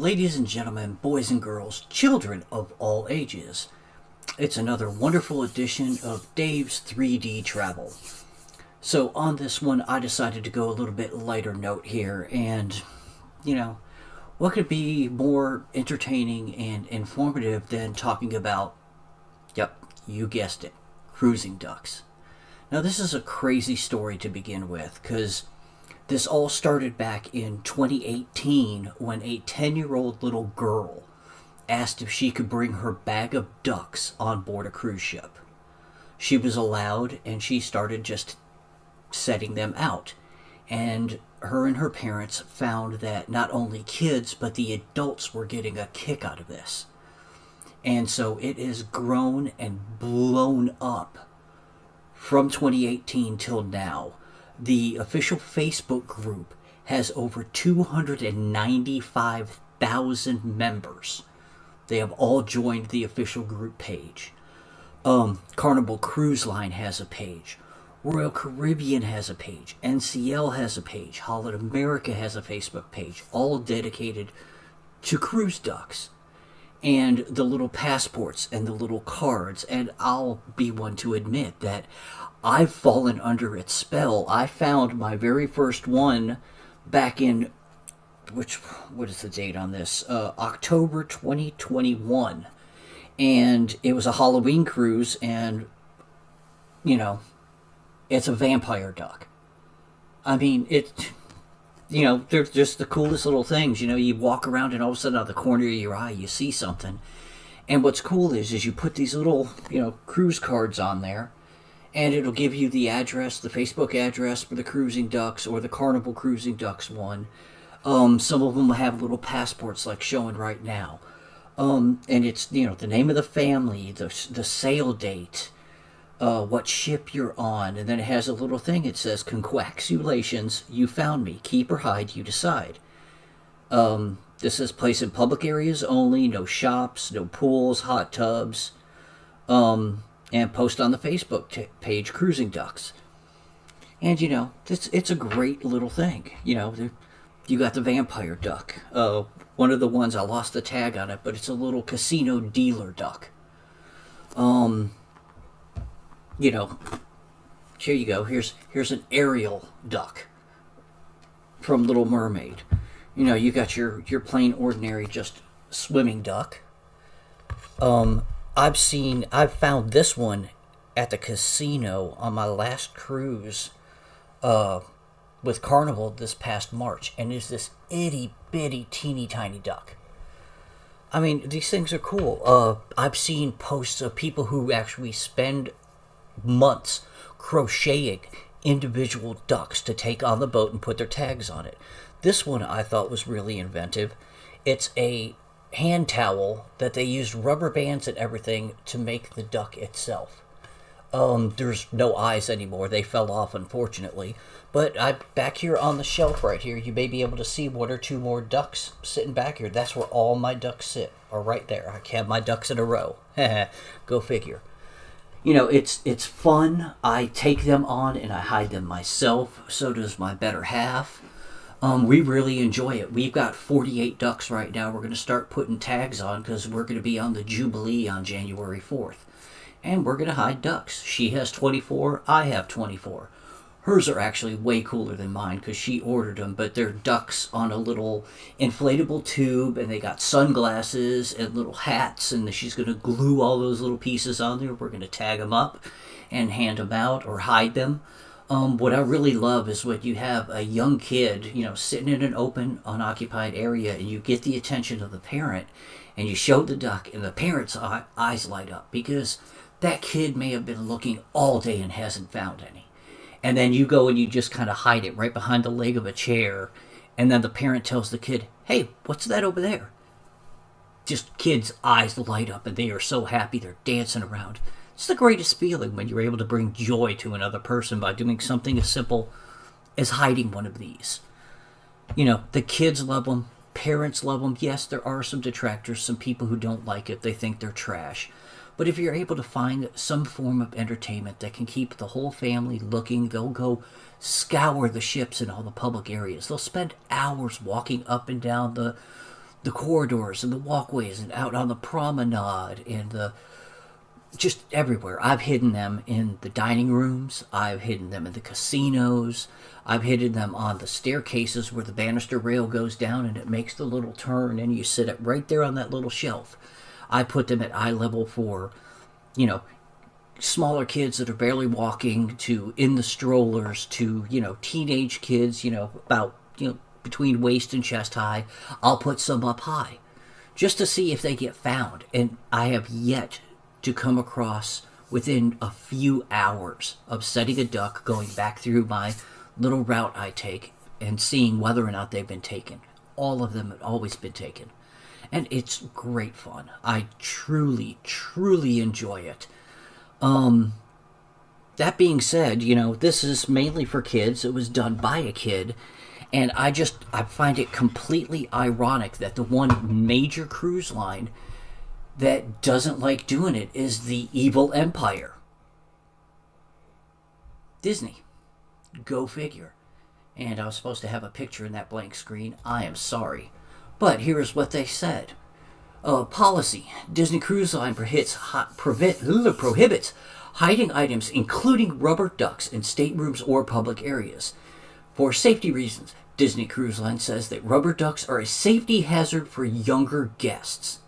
Ladies and gentlemen, boys and girls, children of all ages, it's another wonderful edition of Dave's 3D Travel. So on this one, I decided to go a little bit lighter note here, and, what could be more entertaining and informative than talking about, yep, you guessed it, cruising ducks. Now this is a crazy story to begin with, because this all started back in 2018 when a 10-year-old little girl asked if she could bring her bag of ducks on board a cruise ship. She was allowed, and she started just setting them out. And her and her parents found that not only kids, but the adults were getting a kick out of this. And so it has grown and blown up from 2018 till now. The official Facebook group has over 295,000 members. They have all joined the official group page. Carnival Cruise Line has a page. Royal Caribbean has a page. NCL has a page. Holland America has a Facebook page, all dedicated to cruise ducks. And the little passports and the little cards. And I'll be one to admit that I've fallen under its spell. I found my very first one back in, what is the date on this? October 2021. And it was a Halloween cruise, and, it's a vampire duck. I mean, they're just the coolest little things. You walk around and all of a sudden out of the corner of your eye, you see something. And what's cool is you put these little, cruise cards on there, and it'll give you the address, the Facebook address for the Cruising Ducks or the Carnival Cruising Ducks one. Some of them have little passports like showing right now. And it's, the name of the family, the sail date, what ship you're on. And then it has a little thing. It says, "Congratulations, you found me. Keep or hide, you decide." This is placed in public areas only, no shops, no pools, hot tubs. And post on the Facebook page, Cruising Ducks. And, it's a great little thing. You got the vampire duck. One of the ones, I lost the tag on it, but it's a little casino dealer duck. Here you go. Here's an Ariel duck from Little Mermaid. You got your plain ordinary just swimming duck. I've found this one at the casino on my last cruise with Carnival this past March, and it's this itty bitty teeny tiny duck. I mean, these things are cool. I've seen posts of people who actually spend months crocheting individual ducks to take on the boat and put their tags on it. This one I thought was really inventive. It's a hand towel that they used rubber bands and everything to make the duck itself. There's no eyes anymore. They fell off, unfortunately. But back here on the shelf right here, you may be able to see one or two more ducks sitting back here. That's where all my ducks sit, are right there. I have my ducks in a row. Go figure. It's fun. I take them on and I hide them myself. So does my better half. We really enjoy it. We've got 48 ducks right now. We're going to start putting tags on because we're going to be on the Jubilee on January 4th. And we're going to hide ducks. She has 24. I have 24. Hers are actually way cooler than mine because she ordered them, but they're ducks on a little inflatable tube, and they got sunglasses and little hats, and she's going to glue all those little pieces on there. We're going to tag them up and hand them out or hide them. What I really love is when you have a young kid, sitting in an open, unoccupied area, and you get the attention of the parent, and you show the duck, and the parent's eyes light up, because that kid may have been looking all day and hasn't found any. And then you go and you just kind of hide it right behind the leg of a chair, and then the parent tells the kid, "Hey, what's that over there?" Just kids' eyes light up, and they are so happy they're dancing around. It's the greatest feeling when you're able to bring joy to another person by doing something as simple as hiding one of these. The kids love them. Parents love them. Yes, there are some detractors, some people who don't like it. They think they're trash. But if you're able to find some form of entertainment that can keep the whole family looking, they'll go scour the ships in all the public areas. They'll spend hours walking up and down the the corridors and the walkways and out on the promenade and the just everywhere. I've hidden them in the dining rooms. I've hidden them in the casinos. I've hidden them on the staircases where the banister rail goes down and it makes the little turn and you sit it right there on that little shelf. I put them at eye level for, you know, smaller kids that are barely walking to in the strollers to, you know, teenage kids, you know, about, you know, between waist and chest high. I'll put some up high just to see if they get found. And I have yet to come across within a few hours of setting a duck, going back through my little route I take and seeing whether or not they've been taken. All of them have always been taken. And it's great fun. I truly, truly enjoy it. That being said, you know, this is mainly for kids. It was done by a kid. And I find it completely ironic that the one major cruise line that doesn't like doing it is the evil empire. Disney. Go figure. And I was supposed to have a picture in that blank screen. I am sorry. But here's what they said. Policy. Disney Cruise Line prohibits hiding items including rubber ducks in staterooms or public areas. For safety reasons, Disney Cruise Line says that rubber ducks are a safety hazard for younger guests.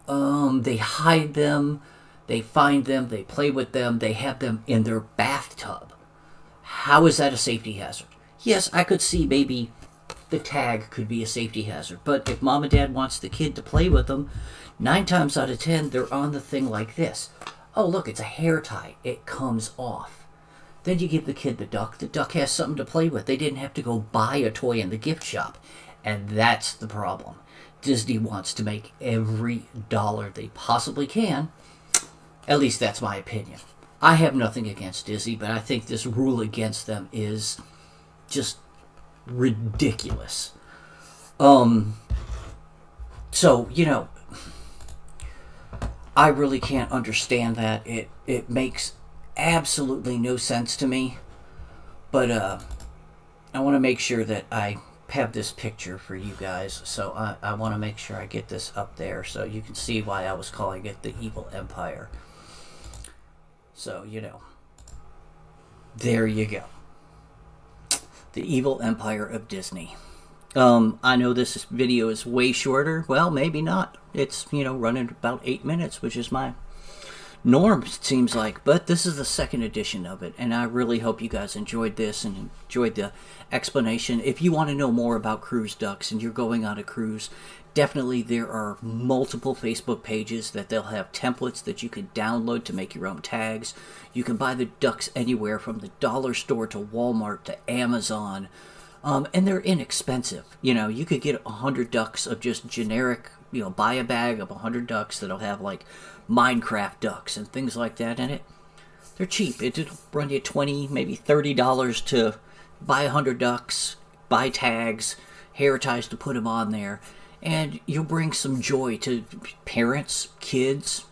They hide them, they find them, they play with them, they have them in their bathtub. How is that a safety hazard? Yes, I could see maybe the tag could be a safety hazard, but if mom and dad wants the kid to play with them, 9 times out of 10, they're on the thing like this. Oh, look, it's a hair tie. It comes off. Then you give the kid the duck. The duck has something to play with. They didn't have to go buy a toy in the gift shop. And that's the problem. Disney wants to make every dollar they possibly can. At least that's my opinion. I have nothing against Disney, but I think this rule against them is just ridiculous. So, you know, I really can't understand that. It makes absolutely no sense to me. But I want to make sure that I have this picture for you guys. So I want to make sure I get this up there so you can see why I was calling it the Evil Empire. So, you know, there you go. The Evil Empire of Disney. I know this video is way shorter. Well, maybe not. It's, you know, running about 8 minutes, which is my norm, it seems like. But this is the second edition of it, and I really hope you guys enjoyed this and enjoyed the explanation. If you want to know more about cruise ducks and you're going on a cruise, definitely there are multiple Facebook pages that they'll have templates that you can download to make your own tags. You can buy the ducks anywhere from the dollar store to Walmart to Amazon. And they're inexpensive. You know, you could get 100 ducks of just generic, you know, buy a bag of 100 ducks that'll have like Minecraft ducks and things like that in it. They're cheap. It'll run you $20, maybe $30 to buy 100 ducks, buy tags, hair ties to put them on there, and you'll bring some joy to parents, kids.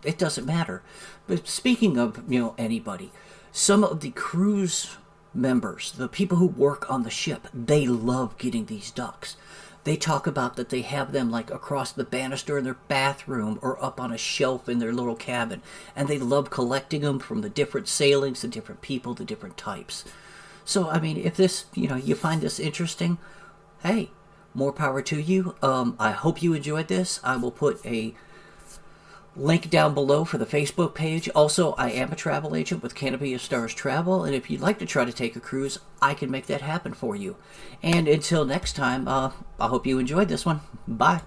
It doesn't matter. But speaking of, you know, anybody, some of the cruise members, the people who work on the ship, they love getting these ducks. They talk about that they have them like across the banister in their bathroom or up on a shelf in their little cabin, and they love collecting them from the different sailings, the different people, the different types. So I mean, if this, you know, you find this interesting, hey, more power to you. I hope you enjoyed this. I will put a link down below for the Facebook page. Also, I am a travel agent with Canopy of Stars Travel, and if you'd like to try to take a cruise, I can make that happen for you. And until next time, I hope you enjoyed this one. Bye.